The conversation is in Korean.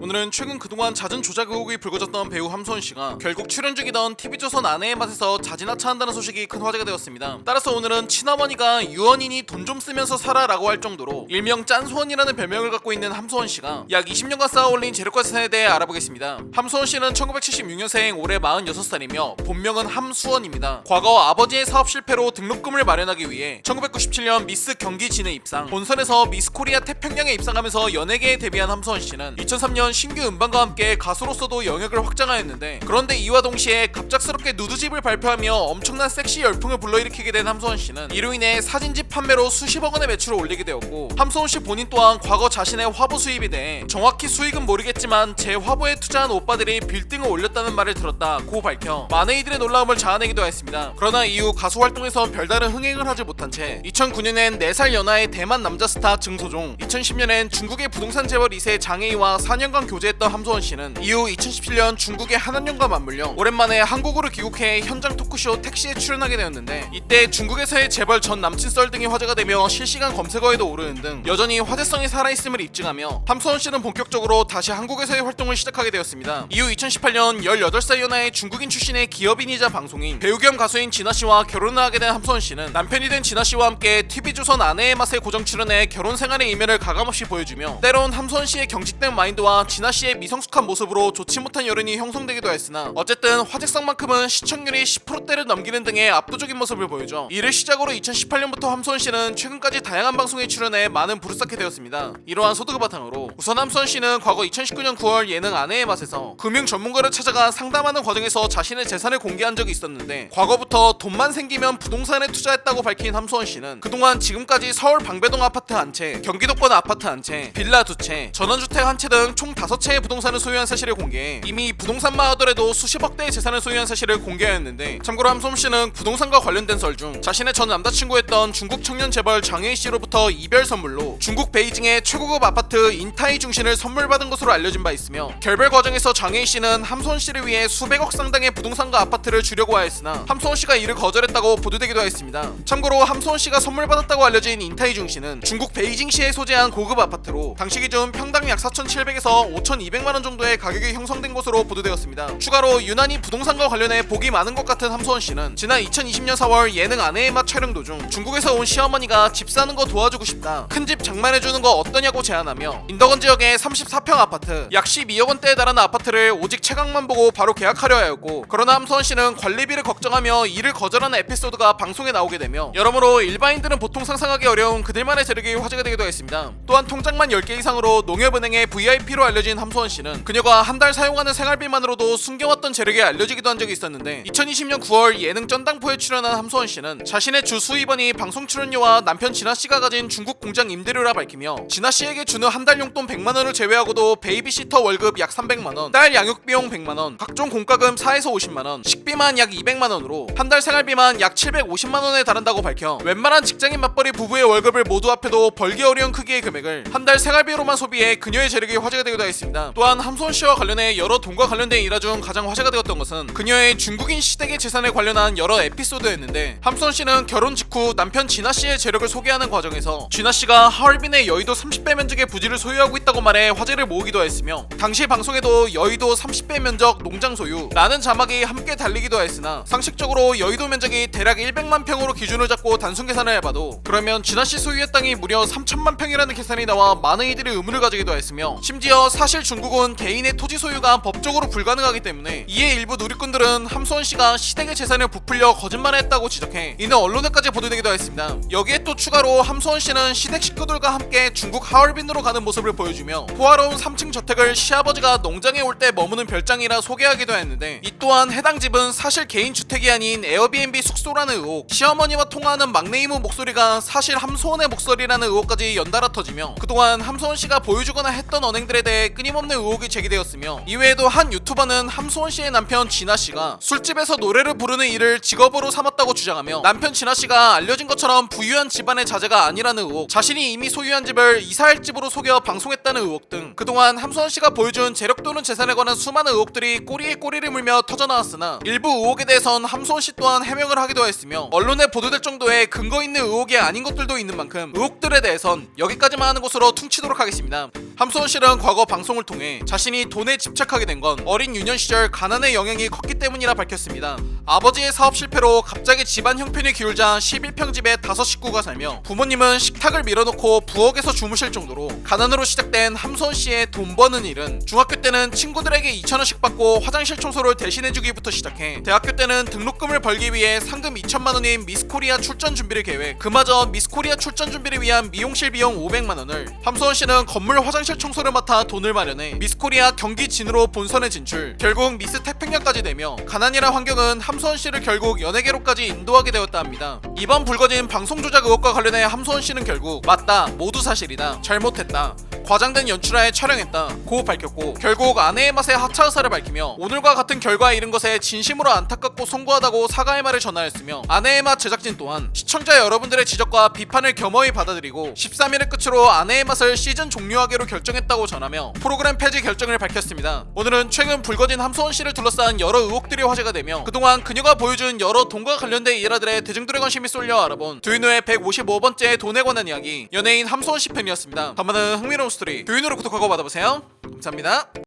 오늘은 최근 그동안 잦은 조작 의혹이 불거졌던 배우 함소은씨가 결국 출연 중이던 TV조선 아내의 맛에서 자진하차한다는 소식이 큰 화제가 되었습니다. 따라서 오늘은 친어머니가 유언이니 돈 좀 쓰면서 살아 라고 할 정도로 일명 짠소원이라는 별명을 갖고 있는 함소은씨가 약 20년간 쌓아올린 재력과 재산에 대해 알아보겠습니다. 함소은씨는 1976년생 올해 46살이며 본명은 함수원입니다. 과거 아버지의 사업 실패로 등록금을 마련하기 위해 1997년 미스 경기 진해 입상, 본선에서 미스 코리아 태평양에 입상하면서 연예계에 데뷔한 함소은씨는 2003년 신규 음반과 함께 가수로서도 영역을 확장하였는데, 그런데 이와 동시에 갑작스럽게 누드집을 발표하며 엄청난 섹시 열풍을 불러일으키게 된 함소은씨는 이로 인해 사진집 판매로 수십억 원의 매출을 올리게 되었고, 함소은씨 본인 또한 과거 자신의 화보 수입에 대해 정확히 수익은 모르겠지만 제 화보에 투자한 오빠들이 빌딩을 올렸다는 말을 들었다고 밝혀 많은 이들의 놀라움을 자아내기도 했습니다. 그러나 이후 가수 활동에서 별다른 흥행을 하지 못한 채 2009년엔 4살 연하의 대만 남자 스타 증소종, 2010년엔 중국의 부동산 재벌 2세 장애희와 4년간 교제했던 함소은씨는 이후 2017년 중국의 한한령과 맞물려 오랜만에 한국으로 귀국해 현장 토크쇼 택시에 출연하게 되었는데, 이때 중국에서의 재벌 전 남친 썰 등이 화제가 되며 실시간 검색어에도 오르는 등 여전히 화제성이 살아있음을 입증하며 함소은씨는 본격적으로 다시 한국에서의 활동을 시작하게 되었습니다. 이후 2018년 18살 연하의 중국인 출신의 기업인이자 방송인, 배우 겸 가수인 진아씨와 결혼을 하게 된 함소은씨는 남편이 된 진아씨와 함께 TV조선 아내의 맛에 고정 출연해 결혼 생활의 이면을 가감없이 보여주며, 때론 함소은씨의 경직된 마인드와 진아씨의 미성숙한 모습으로 좋지 못한 여론이 형성되기도 했으나 어쨌든 화제성만큼은 시청률이 10%대를 넘기는 등의 압도적인 모습을 보여줘 이를 시작으로 2018년부터 함소은씨는 최근까지 다양한 방송에 출연해 많은 부를 쌓게 되었습니다. 이러한 소득을 바탕으로 우선 함소은씨는 과거 2019년 9월 예능 아내의 맛에서 금융 전문가를 찾아가 상담하는 과정에서 자신의 재산을 공개한 적이 있었는데, 과거부터 돈만 생기면 부동산에 투자했다고 밝힌 함소은씨는 그동안 지금까지 서울 방배동 아파트 한 채, 경기도권 아파트 한 채, 빌라 2채, 전원주택 한 채 등 총 5채의 부동산을 소유한 사실을 공개해 이미 부동산만 하더라도 수십억 대의 재산을 소유한 사실을 공개하였는데, 참고로 함소은씨는 부동산과 관련된 썰 중 자신의 전 남자친구였던 중국 청년 재벌 장혜희씨로부터 이별 선물로 중국 베이징의 최고급 아파트 인타이 중신을 선물받은 것으로 알려진 바 있으며, 결별 과정에서 장혜희씨는 함소은씨를 위해 수백억 상당의 부동산과 아파트를 주려고 하였으나 함소은씨가 이를 거절했다고 보도되기도 했습니다. 참고로 함소은씨가 선물받았다고 알려진 인타이 중신은 중국 베이징시에 소재한 고급 아파트로 당시 기준 평당 약 4,700에서 5,200만원 정도의 가격이 형성된 것으로 보도되었습니다. 추가로 유난히 부동산과 관련해 복이 많은 것 같은 함소은씨는 지난 2020년 4월 예능 아내의 맛 촬영 도중 중국에서 온 시어머니가 집 사는 거 도와주고 싶다, 큰 집 장만해주는 거 어떠냐고 제안하며 인덕원 지역의 34평 아파트 약 12억 원대에 달하는 아파트를 오직 채광만 보고 바로 계약하려 하였고, 그러나 함소은씨는 관리비를 걱정하며 이를 거절하는 에피소드가 방송에 나오게 되며, 여러모로 일반인들은 보통 상상하기 어려운 그들만의 재력이 화제가 되기도 했습니다. 또한 통장만 10개 이상으로 농협은행의 VIP로 알려진 함소은씨는 그녀가 한 달 사용하는 생활비만으로도 숨겨왔던 재력이 알려지기도 한 적이 있었는데, 2020년 9월 예능 쩐당포에 출연한 함소은씨는 자신의 주 수입원이 방송 출연료와 남편 진아씨가 가진 중국 공장 임대료라 밝히며, 진아씨에게 주는 한 달 용돈 100만원을 제외하고도 베이비시터 월급 약 300만원, 딸 양육비용 100만원, 각종 공과금 4에서 50만원, 식비만 약 200만원으로 한 달 생활비만 약 750만원에 달한다고 밝혀 웬만한 직장인 맞벌이 부부의 월급을 모두 합해도 벌기 어려운 크기의 금액을 한 달 생활비로만 소비해 그녀의 재력이 화제가 되기도 했습니다. 또한 함소은씨와 관련해 여러 돈과 관련된 일화 중 가장 화제가 되었던 것은 그녀의 중국인 시댁의 재산에 관련한 여러 에피소드였는데, 함소은씨는 결혼 직후 남편 진아씨의 재력을 소개하는 과정에서 진아씨가 하얼빈의 여의도 30배 면적의 부지를 소유하고 있다고 말해 화제를 모으기도 했으며, 당시 방송에도 여의도 30배 면적 농장 소유 라는 자막이 함께 달리기도 했으나, 상식적으로 여의도 면적이 대략 100만 평으로 기준을 잡고 단순 계산을 해봐도 그러면 진아씨 소유의 땅이 무려 3천만 평이라는 계산이 나와 많은 이들이 의문을 가지기도 했으며, 심지어 사실 중국은 개인의 토지 소유가 법적으로 불가능하기 때문에 이에 일부 누리꾼들은 함소은씨가 시댁의 재산을 부풀려 거짓말을 했다고 지적해 이는 언론에까지 보도되기도 했습니다. 여기에 또 추가로 함소은씨는 시댁 식구들과 함께 중국 하얼빈으로 가는 모습을 보여주며 호화로운 3층 저택을 시아버지가 농장에 올 때 머무는 별장이라 소개하기도 했는데, 이 또한 해당 집은 사실 개인 주택이 아닌 에어비앤비 숙소라는 의혹, 시어머니와 통화하는 막내 이모 목소리가 사실 함소은의 목소리라는 의혹까지 연달아 터지며, 그동안 함소은씨가 보여주거나 했던 언행들에 대해 끊임없는 의혹이 제기되었으며, 이외에도 한 유튜버는 함소은씨의 남편 진아씨가 술집에서 노래를 부르는 일을 직업으로 삼았다고 주장하며, 남편 진아씨가 알려진 것처럼 부유한 집안의 자제가 아니라는 의혹, 자신이 이미 소유한 집을 이사할 집으로 속여 방송했다는 의혹 등 그동안 함소은씨가 보여준 재력 또는 재산에 관한 수많은 의혹들이 꼬리에 꼬리를 물며 터져나왔으나, 일부 의혹에 대해선 함소은씨 또한 해명을 하기도 했으며, 언론에 보도될 정도의 근거 있는 의혹이 아닌 것들도 있는 만큼 의혹들에 대해선 여기까지만 하는 것으로 퉁치도록 하겠습니다. 함소원 씨는 과거 방송을 통해 자신이 돈에 집착하게 된 건 어린 유년 시절 가난의 영향이 컸기 때문이라 밝혔습니다. 아버지의 사업 실패로 갑자기 집안 형편이 기울자 11평 집에 5식구가 살며 부모님은 식탁을 밀어놓고 부엌에서 주무실 정도로 가난으로 시작된 함소원 씨의 돈 버는 일은 중학교 때는 친구들에게 2,000원씩 받고 화장실 청소를 대신해주기부터 시작해 대학교 때는 등록금을 벌기 위해 상금 2천만 원인 미스코리아 출전 준비를 계획, 그마저 미스코리아 출전 준비를 위한 미용실 비용 500만 원을 함소원 씨는 건물 화장실 청소를 맡아 돈을 마련해 미스코리아 경기 진으로 본선에 진출, 결국 미스 태평양까지 되며 가난이란 환경은 함소원 씨를 결국 연예계로까지 인도하게 되었다 합니다. 이번 불거진 방송 조작 의혹과 관련해 함소원 씨는 결국 맞다, 모두 사실이다, 잘못했다, 과장된 연출하에 촬영했다 고 밝혔고, 결국 아내의 맛에 하차 의사를 밝히며 오늘과 같은 결과에 이른 것에 진심으로 안타깝고 송구하다고 사과의 말을 전하였으며, 아내의 맛 제작진 또한 시청자 여러분들의 지적과 비판을 겸허히 받아들이고 13일을 끝으로 아내의 맛을 시즌 종료하기로 결정했다고 전하며 프로그램 폐지 결정을 밝혔습니다. 오늘은 최근 불거진 함소원 씨를 둘러싼 여러 의혹들이 화제가 되며 그동안 그녀가 보여준 여러 돈과 관련된 일화들에 대중들의 관심이 쏠려 알아본 두인우의 155번째 돈에 관한 이야기, 연예인 함소원 씨 편이었습니다. 다음은 흥미로운 스토리 두인우를 구독하고 받아보세요. 감사합니다.